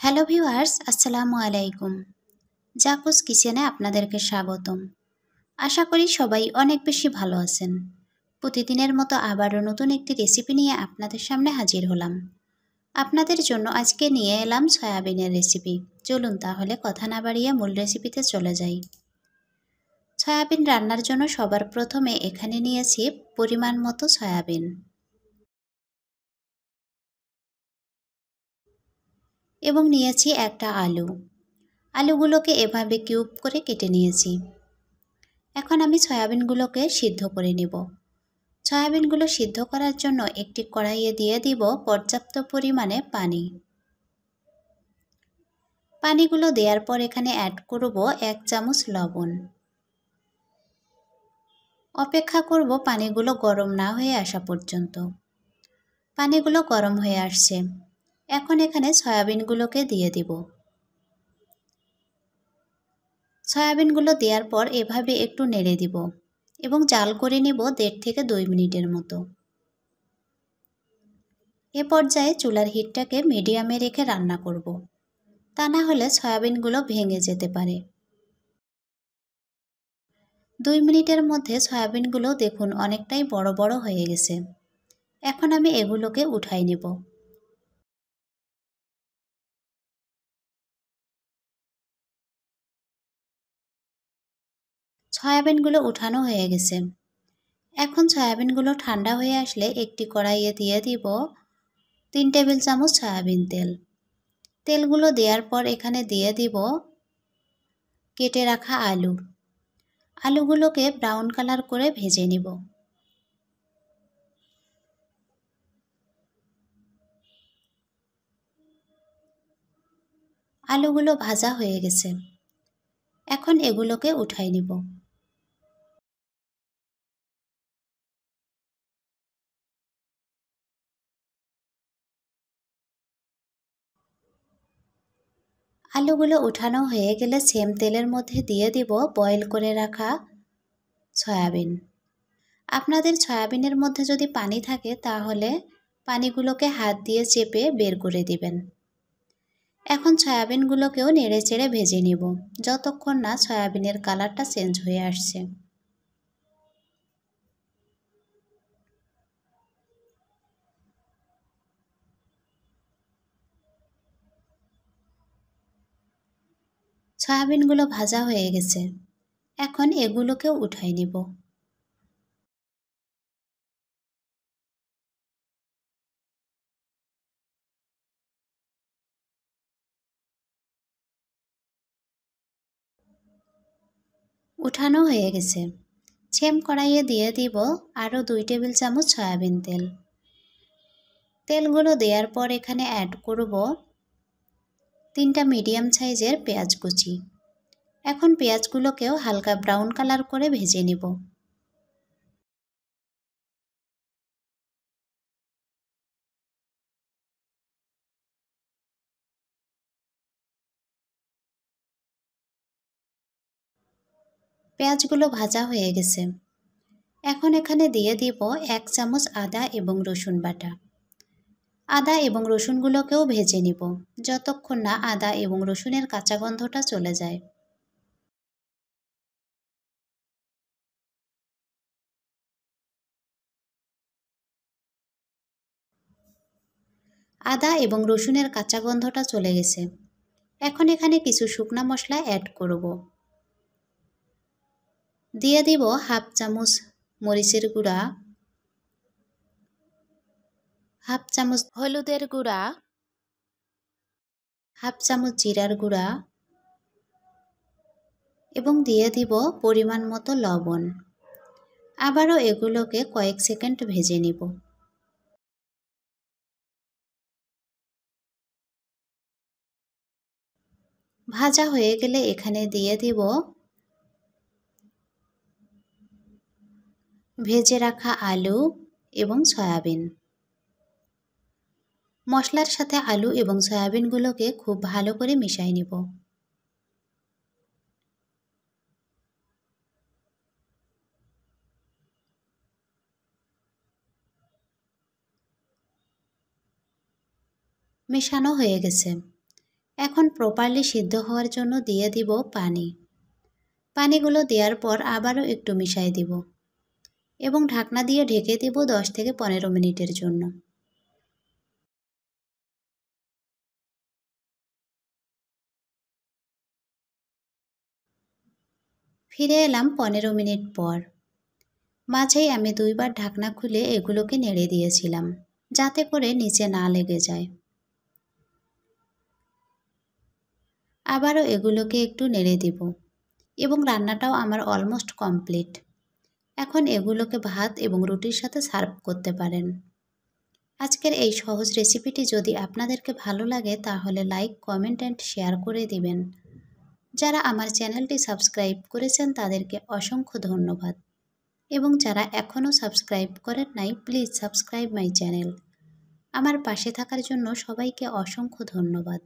Hello viewers, আসসালামু আলাইকুম। জাকুস কিচেনে আপনাদেরকে স্বাগতম। আশা করি সবাই অনেক বেশি ভালো আছেন। প্রতিদিনের মতো আবারও নতুন একটি রেসিপি নিয়ে আপনাদের সামনে হাজির হলাম। আপনাদের জন্য আজকে নিয়ে এলাম সয়াবিনের রেসিপি। চলুন তাহলে কথা না বাড়িয়ে মূল রেসিপিতে চলে যাই। সয়াবিন রান্নার জন্য সবার প্রথমে এখানে নিয়েছি পরিমাণ মতো সয়াবিন এবং নিয়েছি একটা আলু। আলুগুলোকে এভাবে কিউব করে কেটে নিয়েছি। এখন আমি সয়াবিনগুলোকে সিদ্ধ করে নেব। সয়াবিনগুলো সিদ্ধ করার জন্য একটি কড়াইয়ে দিয়ে দিব পর্যাপ্ত পরিমাণে পানি। পানিগুলো দেওয়ার পর এখানে অ্যাড করব 1 চামচ লবণ। অপেক্ষা করব পানিগুলো গরম না হয়ে আসা পর্যন্ত। পানিগুলো গরম হয়ে আসছে। এখন এখানে সয়াবিনগুলোকে দিয়ে দিব। সয়াবিনগুলো দেওয়ার পর এভাবে একটু নেড়ে দিব এবং জাল করে নেব 1.5 থেকে 2 মিনিটের মতো। এ পর্যায়ে চুলার হিটটাকে মিডিয়ামে রেখে রান্না করব। তা না হলে সয়াবিনগুলো ভেঙে যেতে পারে। 2 মিনিটের মধ্যে সয়াবিনগুলো দেখুন অনেকটাই বড় বড় হয়ে গেছে। এখন আমি এগুলোকে উঠাই নেব। সয়াবিনগুলো উঠানো হয়ে গেছে। এখন সয়াবিনগুলো ঠান্ডা হয়ে আসলে একটি কড়াইয়ে দিয়ে দিব 3 টেবিল চামচ সয়াবিন তেল। তেলগুলো দেওয়ার পর এখানে দিয়ে দিব কেটে রাখা আলু। আলুগুলোকে ব্রাউন কালার করে ভেজে নিব। আলুগুলো ভাজা হয়ে গেছে। এখন এগুলোকে উঠাই নিব। আলুগুলো উঠানো হয়ে গেলে সেম তেলের মধ্যে দিয়ে দিব বয়েল করে রাখা সয়াবিন। আপনাদের সয়াবিনের মধ্যে যদি পানি থাকে তাহলে পানিগুলোকে হাত দিয়ে চেপে বের করে দিবেন। এখন সয়াবিনগুলোকেও নেড়েচেড়ে ভেজে নিব যতক্ষণ না সয়াবিনের কালারটা চেঞ্জ হয়ে আসছে। সয়াবিনগুলো ভাজা হয়ে গেছে। এখন এগুলোকেও উঠাই নিব। উঠানো হয়ে গেছে। সেম কড়াইয়ে দিয়ে দিব আরও 2 টেবিল চামচ সয়াবিন তেল। তেলগুলো দেওয়ার পর এখানে অ্যাড করব 3টা মিডিয়াম সাইজের পেঁয়াজ কুচি। এখন পেঁয়াজগুলোকেও হালকা ব্রাউন কালার করে ভেজে নিব। পেঁয়াজগুলো ভাজা হয়ে গেছে। এখন এখানে দিয়ে দিব 1 চামচ আদা এবং রসুন বাটা। আদা এবং রসুনগুলোকেও ভেজে নিব যতক্ষণ না আদা এবং রসুনের কাঁচা গন্ধটা চলে যায়। আদা এবং রসুনের কাঁচা গন্ধটা চলে গেছে। এখন এখানে কিছু শুকনা মশলা অ্যাড করব। দিয়ে দিব 1/2 চামচ মরিচের গুঁড়া, 1/2 চামচ হলুদের গুঁড়া, 1/2 চামচ জিরার গুঁড়া এবং দিয়ে দিব পরিমাণ মতো লবণ। আবারও এগুলোকে কয়েক সেকেন্ড ভেজে নিব। ভাজা হয়ে গেলে এখানে দিয়ে দিব ভেজে রাখা আলু এবং সয়াবিন। মশলার সাথে আলু এবং সয়াবিনগুলোকে খুব ভালো করে মিশিয়ে নিব। মেশানো হয়ে গেছে। এখন প্রপারলি সিদ্ধ হওয়ার জন্য দিয়ে দিব পানি। পানিগুলো দেওয়ার পর আবারও একটু মিশিয়ে দিব এবং ঢাকনা দিয়ে ঢেকে দিব 10 থেকে 15 মিনিটের জন্য। ফিরে এলাম 15 মিনিট পর। মাঝেই আমি 2 বার ঢাকনা খুলে এগুলোকে নেড়ে দিয়েছিলাম, যাতে করে নিচে না লেগে যায়। আবারও এগুলোকে একটু নেড়ে দিব এবং রান্নাটাও আমার অলমোস্ট কমপ্লিট। এখন এগুলোকে ভাত এবং রুটির সাথে সার্ভ করতে পারেন। আজকের এই সহজ রেসিপিটি যদি আপনাদেরকে ভালো লাগে তাহলে লাইক, কমেন্ট অ্যান্ড শেয়ার করে দিবেন। যারা আমার চ্যানেলটি সাবস্ক্রাইব করেছেন তাদেরকে অসংখ্য ধন্যবাদ, এবং যারা এখনও সাবস্ক্রাইব করেন নাই প্লিজ সাবস্ক্রাইব মাই চ্যানেল। আমার পাশে থাকার জন্য সবাইকে অসংখ্য ধন্যবাদ।